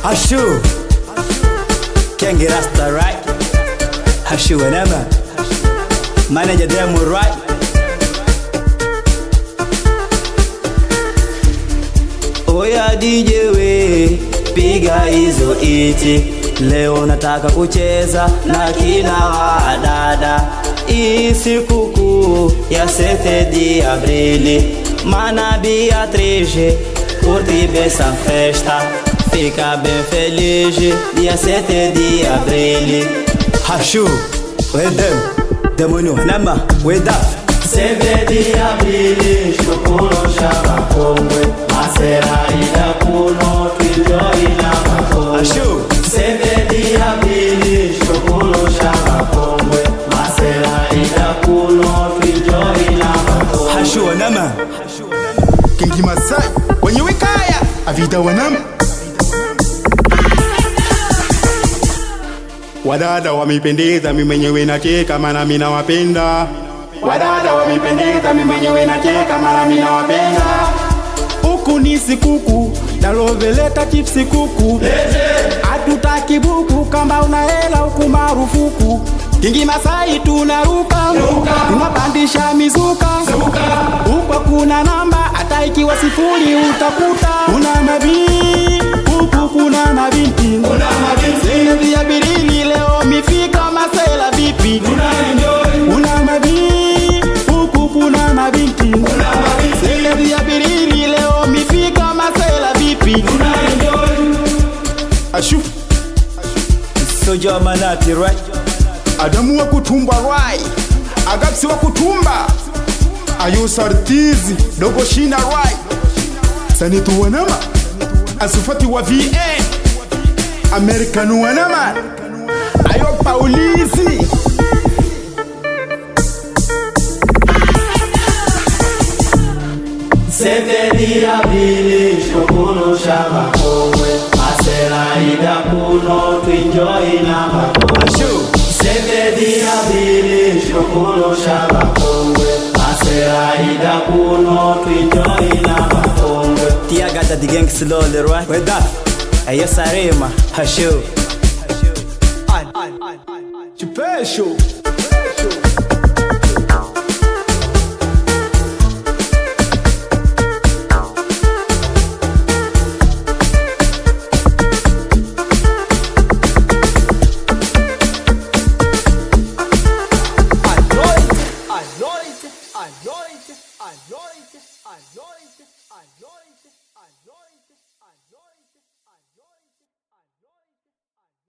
Hashu Kengi Rasta right. Hashu Wanama Manager Demo right. Oya DJ we piga hizo iti, leo nataka kucheza na kina wadada. Hii sikukuu ya 7 de abril, Mana Beatriz curte bem essa festa, fica bem feliz. Dia 7 de abril. Hashu wedem demonu nama weda 7 de abril, shukuru shaba kongwe, masera ida kuno tuenjoy na makongwe. Hashu 7 de abril, shukuru shaba kongwe, masera ida kuno tuenjoy na makongwe. Hashu wanama Kengi Masai wenye wekaya avida wanama. Wadada wamependeza, mimi mwenyewe nacheka maana mimi nawapenda. Wadada wamependeza, mimi mwenyewe nacheka maana mimi nawapenda. Huku ni sikuku, daloveleta chipsi kuku. Hatutaki buku, kama una hela huku marufuku. Kengi Masai tunaruka, tunapandisha mizuka. Huko kuna namba, hata ikiwa sifuri utakuta. Kuna mabii, huku kuna mabinti. Sene vya birili leo mifika masela vipi. Kuna mabii, huku kuna mabinti. Sene vya birili leo mifika masela vipi. Ashu Soja Manati right. Adamu wa kutumba right, Agaksi wa kutumba, Ayusa Artizi, Dogo Shina right, Sanitu wanama, Asufati wa VA, American wanama, Ayo Paulizi. Sete de abril, shukuru shaba kongwe, masera ida kuno tuenjoy na makongwe. Hashu 7 de abril, shukuru shaba kongwe, masera ida kuno tuenjoy na makongwe. Tia gata di gang slowly right. Weda Ayo Sarema Hashu Chipesho. Anointed.